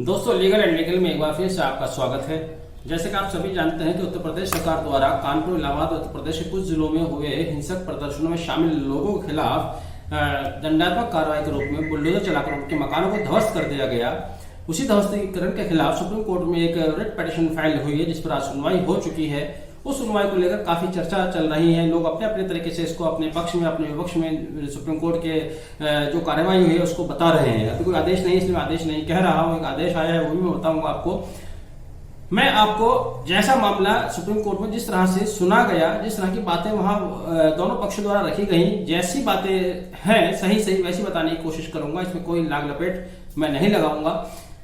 दोस्तों, legal and legal में एक बार फिर से आपका स्वागत है। जैसे कि आप सभी जानते हैं कि उत्तर प्रदेश सरकार द्वारा कानपुर, इलाहाबाद और उत्तर प्रदेश के कुछ जिलों में हुए हिंसक प्रदर्शनों में शामिल लोगों के खिलाफ दंडात्मक कार्रवाई के रूप में बुलडोजर चलाकर उनके मकानों को ध्वस्त कर दिया गया। उसी ध्वस्तीकरण के खिलाफ सुप्रीम कोर्ट में एक रिट पिटीशन फाइल हुई है, जिस पर आज सुनवाई हो चुकी है। उस सुनवाई को लेकर काफी चर्चा चल रही है। लोग अपने अपने तरीके से इसको अपने पक्ष में, अपने विपक्ष में सुप्रीम कोर्ट के जो कार्यवाही हुई है उसको बता रहे हैं। अभी कोई आदेश नहीं, इसलिए मैं आदेश नहीं कह रहा हूं। एक आदेश आया है, वो भी मैं बताऊंगा आपको। मैं आपको जैसा मामला सुप्रीम कोर्ट में जिस तरह से सुना गया, जिस तरह की बातें वहां दोनों पक्षों द्वारा रखी गई, जैसी बातें हैं सही वैसी बताने की कोशिश करूंगा। इसमें कोई लाग लपेट मैं नहीं लगाऊंगा।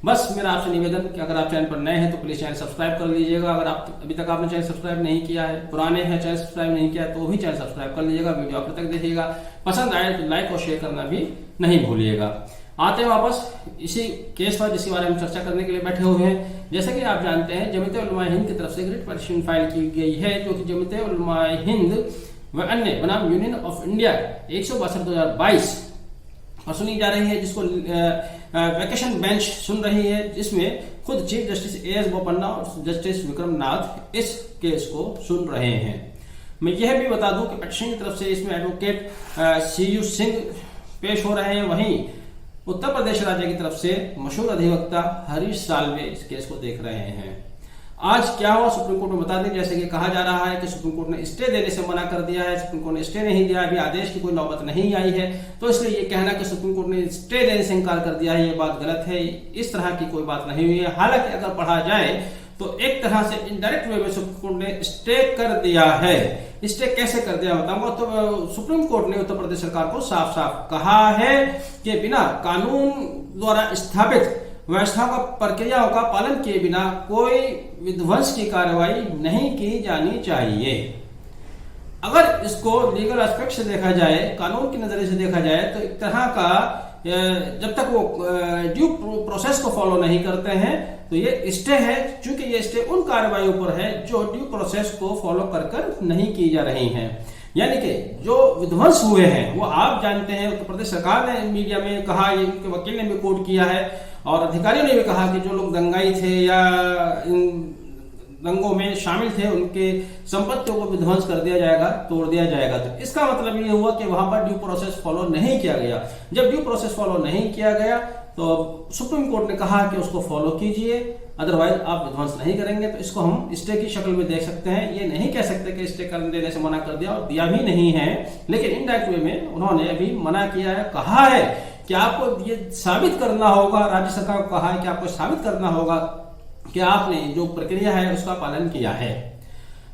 बस मेरा आपसे निवेदन कि अगर आप चैनल पर नए हैं तो प्लीज चैनल सब्सक्राइब कर लीजिएगा। अगर आप अभी तक आपने चैनल सब्सक्राइब नहीं किया है, पुराने हैं चैनल सब्सक्राइब नहीं किया है, तो भी चैनल सब्सक्राइब कर लीजिएगा। वीडियो आप तक देखिएगा, पसंद आए तो लाइक और शेयर करना भी नहीं भूलिएगा। आते हैं वापस इसी केस पर जिसके बारे में चर्चा करने के लिए बैठे हुए हैं। जैसे कि आप जानते हैं, जमीयत उलमा हिंद की तरफ से रिट पिटीशन फाइल की गई है, जो कि जमीयत उलमा हिंद व अन्य बनाम यूनियन ऑफ इंडिया 162/2022 और सुनी जा रही है, जिसको वैकेशन बेंच सुन रही है, जिसमें खुद चीफ जस्टिस एएस बोपन्ना और जस्टिस विक्रम नाथ इस केस को सुन रहे हैं। मैं यह भी बता दूं कि पिटीशन की तरफ से इसमें एडवोकेट सीयू सिंह पेश हो रहे हैं। वहीं उत्तर प्रदेश राज्य की तरफ से मशहूर अधिवक्ता हरीश साल्वे इस केस को देख रहे हैं। आज क्या हुआ सुप्रीम कोर्ट में बता दें। जैसे कि कहा जा रहा है कि सुप्रीम कोर्ट ने स्टे देने से मना कर दिया है। सुप्रीम कोर्ट ने स्टे नहीं दिया, अभी आदेश की कोई नौबत नहीं आई है, तो इसलिए ये कहना कि सुप्रीम कोर्ट ने स्टे देने से इनकार कर दिया है, ये बात गलत है। इस तरह की कोई बात नहीं हुई है। हालांकि अगर पढ़ा जाए तो एक तरह से इनडायरेक्ट वे में सुप्रीम कोर्ट ने स्टे कर दिया है। स्टे कैसे कर दिया बताऊंगा। तो सुप्रीम कोर्ट ने उत्तर प्रदेश सरकार को साफ साफ कहा है कि बिना कानून द्वारा स्थापित व्यवस्था का प्रक्रियाओं का पालन किए बिना कोई विध्वंस की कार्रवाई नहीं की जानी चाहिए। अगर इसको लीगल एस्पेक्ट से देखा जाए, कानून की नजरिए से देखा जाए, तो एक तरह का जब तक वो ड्यू प्रोसेस को फॉलो नहीं करते हैं तो ये स्टे है। चूंकि ये स्टे उन कार्रवाइयों पर है जो ड्यू प्रोसेस को फॉलो कर नहीं की जा रही हैं। यानी कि जो विध्वंस हुए हैं वो आप जानते हैं, उत्तर प्रदेश सरकार ने मीडिया में कहा, ये उनके वकील ने भी कोट किया है और अधिकारियों ने भी कहा कि जो लोग दंगाई थे या इन दंगों में शामिल थे, उनके संपत्तियों को विध्वंस कर दिया जाएगा, तोड़ दिया जाएगा। तो इसका मतलब ये हुआ कि वहां पर ड्यू प्रोसेस फॉलो नहीं किया गया। जब ड्यू प्रोसेस फॉलो नहीं किया गया तो सुप्रीम कोर्ट ने कहा कि उसको फॉलो कीजिए, अदरवाइज आप विध्वंस नहीं करेंगे। तो इसको हम स्टे की शक्ल में देख सकते हैं। ये नहीं कह सकते कि स्टे कर देने से मना कर दिया, और दिया भी नहीं है, लेकिन इनडायरेक्ट वे में उन्होंने अभी मना किया है। कहा है कि आपको ये साबित करना होगा, राज्य सरकार को कहा है कि आपको साबित करना होगा कि आपने जो प्रक्रिया है उसका पालन किया है।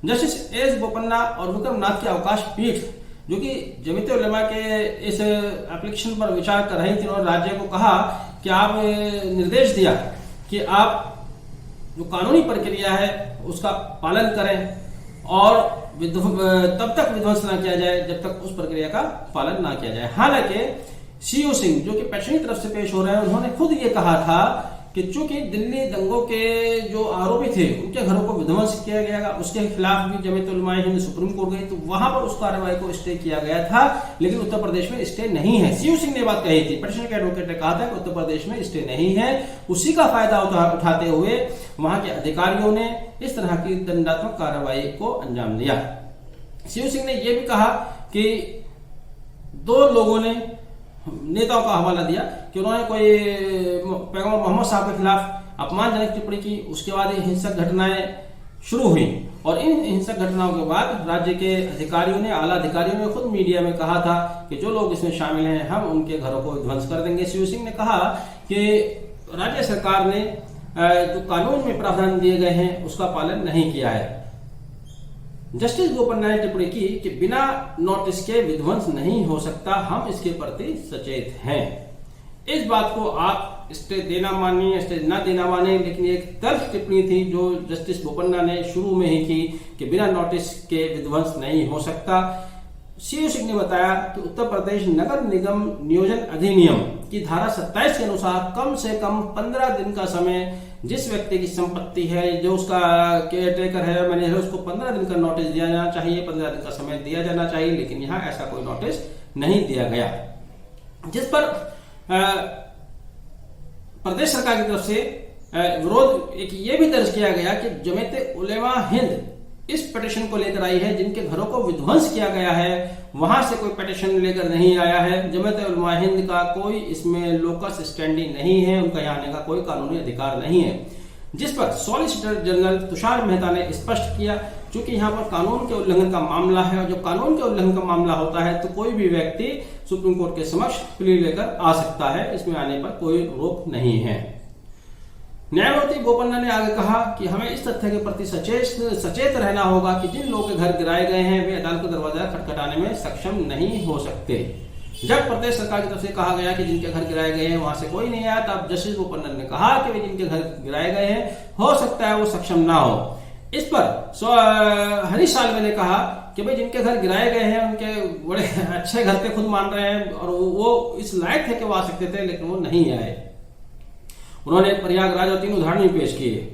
जस्टिस एएस बोपन्ना और विक्रम नाथ की अवकाश पीठ, जो कि जमीयत उलमा के इस एप्लीकेशन पर विचार कर रही थी, और राज्य को कहा कि आप निर्देश दिया कि आप जो कानूनी प्रक्रिया है उसका पालन करें और तब तक विध्वंस ना किया जाए जब तक उस प्रक्रिया का पालन ना किया जाए। हालांकि सीयू सिंह, जो कि पिटीशन की तरफ से पेश हो रहे हैं, उन्होंने खुद ये कहा था कि चूंकि दिल्ली दंगों के जो आरोपी थे उनके घरों को विध्वंस किया गया, उसके खिलाफ भी जमीयत उलमा हिंद सुप्रीम कोर्ट गई, तो वहां पर उस कार्रवाई को स्टे किया गया था, लेकिन उत्तर प्रदेश में स्टे नहीं है। सीयू सिंह ने बात कही थी, पिटीशन के एडवोकेट ने कहा था कि उत्तर प्रदेश में स्टे नहीं है। उसी का फायदा उठाते हुए वहां के अधिकारियों ने इस तरह की दंडात्मक कार्रवाई को अंजाम दिया। सीयू सिंह ने यह भी कहा कि दो लोगों ने नेताओं का हवाला दिया कि उन्होंने कोई पैगंबर मोहम्मद साहब के खिलाफ अपमानजनक टिप्पणी की, उसके बाद ये हिंसक घटनाएं शुरू हुई, और इन हिंसक घटनाओं के बाद राज्य के अधिकारियों ने, आला अधिकारियों ने खुद मीडिया में कहा था कि जो लोग इसमें शामिल हैं हम उनके घरों को ध्वंस कर देंगे। सीयू सिंह ने कहा कि राज्य सरकार ने जो कानून में प्रावधान दिए गए हैं उसका पालन नहीं किया है। जस्टिस बोपन्ना ने टिप्पणी की कि बिना नोटिस के विध्वंस नहीं हो सकता, हम इसके प्रति सचेत हैं। इस बात को आप स्टे देना मानिए, स्टे ना देना माने, लेकिन एक तल्ख टिप्पणी थी जो जस्टिस बोपन्ना ने शुरू में ही की कि बिना नोटिस के विध्वंस नहीं हो सकता। सीयू सिंह ने बताया कि उत्तर प्रदेश नगर निगम नियोजन अधिनियम की धारा 27 के अनुसार कम से कम 15 दिन का समय जिस व्यक्ति की संपत्ति है, जो उसका केयरटेकर है, मैनेजर है, उसको 15 दिन का नोटिस दिया जाना चाहिए, 15 दिन का समय दिया जाना चाहिए। लेकिन यहाँ ऐसा कोई नोटिस नहीं दिया गया, जिस पर प्रदेश सरकार की तरफ से विरोध एक ये भी दर्ज किया गया कि जमीयत उलेमा हिंद इस पिटीशन को लेकर आई है, जिनके घरों को विध्वंस किया गया है वहां से कोई पिटीशन लेकर नहीं आया है। जमीयत उलेमा हिंद का कोई इसमें लोकस स्टैंडिंग नहीं है, उनका यहाँ आने का कोई कानूनी अधिकार नहीं है, जिस पर सॉलिसिटर जनरल तुषार मेहता ने स्पष्ट किया, क्योंकि यहाँ पर कानून के उल्लंघन का मामला है और जब कानून के उल्लंघन का मामला होता है तो कोई भी व्यक्ति सुप्रीम कोर्ट के समक्ष प्ली लेकर आ सकता है, इसमें आने पर कोई रोक नहीं है। न्यायमूर्ति बोपन्ना ने आगे कहा कि हमें इस तथ्य के प्रति सचेत रहना होगा कि जिन लोगों के घर गिराए गए हैं वे अदालत का दरवाजा खटखटाने में सक्षम नहीं हो सकते। जब प्रदेश सरकार की तरफ से कहा गया कि जिनके घर गिराए गए हैं वहां से कोई नहीं आया, तब जस्टिस बोपन्ना ने कहा कि वे जिनके घर गिराए गए हैं हो सकता है वो सक्षम ना हो। इस पर हरीश साल्वे ने कहा कि भाई जिनके घर गिराए गए हैं उनके बड़े अच्छे घर के खुद मान रहे हैं और वो इस लायक थे कि वो आ सकते थे, लेकिन वो नहीं आए। उन्होंने प्रयागराज और 3 उदाहरण भी पेश किए।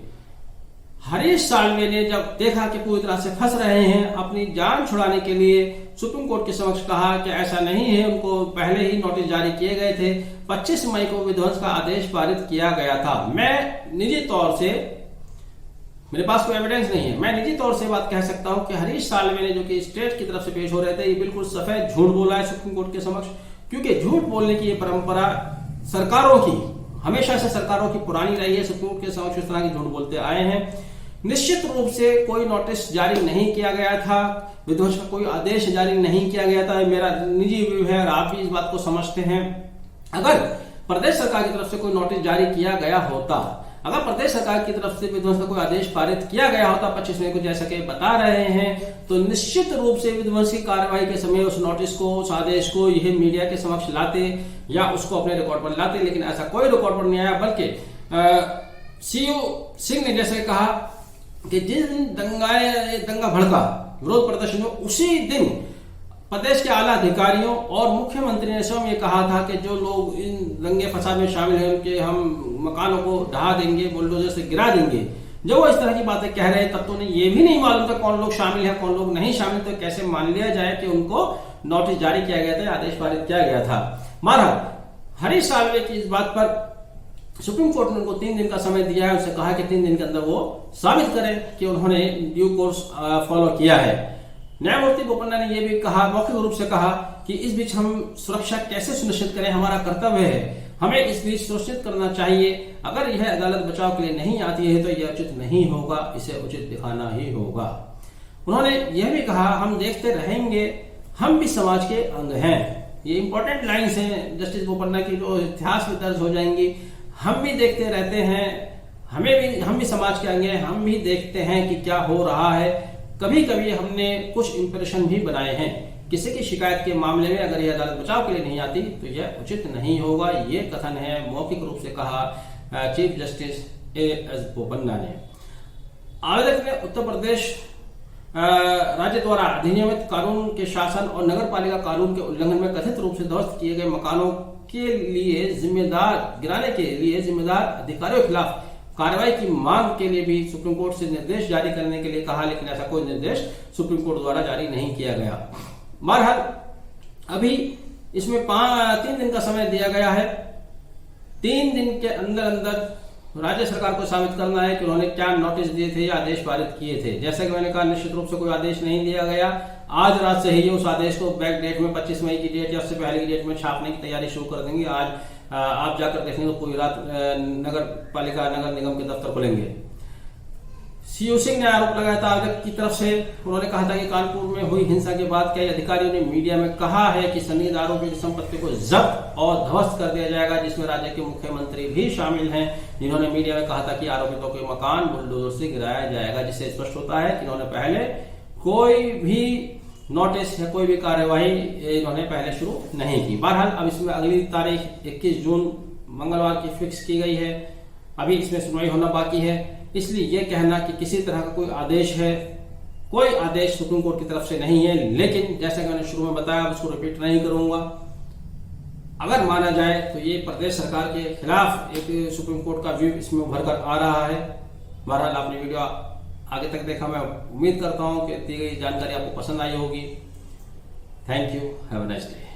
हरीश साल्वे ने जब देखा कि पूरी तरह से फंस रहे हैं, अपनी जान छुड़ाने के लिए सुप्रीम कोर्ट के समक्ष कहा कि ऐसा नहीं है, उनको पहले ही नोटिस जारी किए गए थे, 25 मई को विध्वंस का आदेश पारित किया गया था। मैं निजी तौर से, मेरे पास कोई एविडेंस नहीं है, मैं निजी तौर से बात कह सकता हूं कि हरीश साल्वे ने जो कि स्टेट की तरफ से पेश हो रहे थे, ये बिल्कुल सफेद झूठ बोला है सुप्रीम कोर्ट के समक्ष, क्योंकि झूठ बोलने की ये परंपरा सरकारों की हमेशा से सरकारों की पुरानी रही है। सुप्रीम कोर्ट के समक्ष इस तरह की झूठ बोलते आए हैं। निश्चित रूप से कोई नोटिस जारी नहीं किया गया था, विध्वंस का कोई आदेश जारी नहीं किया गया था, मेरा निजी व्यू है और आप भी इस बात को समझते हैं। अगर प्रदेश सरकार की तरफ से कोई नोटिस जारी किया गया होता, अगर प्रदेश सरकार की तरफ से विध्वंस का कोई आदेश पारित किया गया होता 25 मई को जैसा कि बता रहे हैं, तो निश्चित रूप से विध्वंस की कार्रवाई के समय उस नोटिस को, उस आदेश को यह मीडिया के समक्ष लाते या उसको अपने रिकॉर्ड पर लाते, लेकिन ऐसा कोई रिकॉर्ड पर नहीं आया। बल्कि सीयू सिंह ने जैसे कहा कि जिस दिन दंगा भड़का विरोध प्रदर्शन में, उसी दिन प्रदेश के आला अधिकारियों और मुख्यमंत्री ने स्वयं ये कहा था कि जो लोग इन दंगे फसाद में शामिल हैं उनके हम मकानों को ढहा देंगे, बुलडोजर से गिरा देंगे। जब वो इस तरह की बातें कह रहे हैं तब तो उन्हें ये भी नहीं मालूम था कौन लोग शामिल हैं कौन लोग नहीं शामिल, तो कैसे मान लिया जाए कि उनको नोटिस जारी किया गया था, आदेश पारित किया गया था। बहरहाल हरीश साल्वे की इस बात पर सुप्रीम कोर्ट ने उनको 3 दिन का समय दिया है, उससे कहा कि 3 दिन के अंदर वो साबित करें कि उन्होंने ड्यू कोर्स फॉलो किया है। न्यायमूर्ति बोपन्ना ने यह भी कहा, मौखिक रूप से कहा कि इस बीच हम सुरक्षा कैसे सुनिश्चित करें, हमारा कर्तव्य है, हमें इस बीच सुनिश्चित करना चाहिए। अगर यह अदालत बचाव के लिए नहीं आती है तो यह उचित नहीं होगा, इसे उचित दिखाना ही होगा। उन्होंने यह भी कहा, हम देखते रहेंगे, हम भी समाज के अंग हैं। ये इंपॉर्टेंट लाइन्स हैं जस्टिस बोपन्ना की, जो इतिहास में दर्ज हो जाएंगी। हम भी देखते रहते हैं, हम भी समाज के अंग हैं, हम भी देखते हैं कि क्या हो रहा है। कभी कभी हमने कुछ इंप्रेशन भी बनाए हैं। किसी की शिकायत के मामले में अगर यह अदालत बचाव के लिए नहीं आती तो यह उचित नहीं होगा, ये कथन है मौखिक रूप से कहा चीफ जस्टिस एएस बोपन्ना ने। आवेदक ने उत्तर प्रदेश राज्य द्वारा अधिनियमित कानून के शासन और नगर पालिका कानून के उल्लंघन में कथित रूप से ध्वस्त किए गए मकानों के लिए गिराने के लिए जिम्मेदार अधिकारियों के खिलाफ कार्रवाई की मांग के लिए भी सुप्रीम कोर्ट से निर्देश जारी करने के लिए कहा, लेकिन ऐसा कोई निर्देश सुप्रीम कोर्ट द्वारा जारी नहीं किया गया। बहरहाल अभी इसमें 3 दिन का समय दिया गया है। 3 दिन के अंदर राज्य सरकार को साबित करना है कि उन्होंने क्या नोटिस दिए थे या आदेश पारित किए थे। जैसा कि मैंने कहा, निश्चित रूप से कोई आदेश नहीं दिया गया। आज रात से ही उस आदेश को बैक डेट में 25 मई की डेट या उससे पहले की डेट में छापने की तैयारी शुरू कर देंगे। आज आप जाकर देखेंगे तो पूरी रात नगर पालिका नगर निगम के दफ्तर खुलेंगे। सीयू सिंह ने आरोप लगाया था आवेदक की तरफ से। उन्होंने कहा था कि कानपुर में हुई हिंसा के बाद कई अधिकारियों ने मीडिया में कहा है कि संदिग्ध आरोपियों की संपत्ति को जब्त और ध्वस्त कर दिया जाएगा, जिसमें राज्य के मुख्यमंत्री भी शामिल हैं, जिन्होंने मीडिया में कहा था कि आरोपितों के मकान बुलडोजर से गिराया जाएगा, जिससे स्पष्ट होता है कि इन्होंने पहले कोई भी नोटिस या कोई भी कार्यवाही इन्होंने पहले शुरू नहीं की। बहरहाल अब इसमें अगली तारीख 21 जून मंगलवार की फिक्स की गई है। अभी इसमें सुनवाई होना बाकी है, इसलिए यह कहना कि किसी तरह का कोई आदेश है, कोई आदेश सुप्रीम कोर्ट की तरफ से नहीं है। लेकिन जैसा कि मैंने शुरू में बताया, उसको रिपीट नहीं करूंगा, अगर माना जाए तो ये प्रदेश सरकार के खिलाफ एक सुप्रीम कोर्ट का व्यू इसमें उभर कर आ रहा है। बहरहाल आपने वीडियो आगे तक देखा, मैं उम्मीद करता हूं कि दी गई जानकारी आपको पसंद आई होगी। Thank you, have a nice day.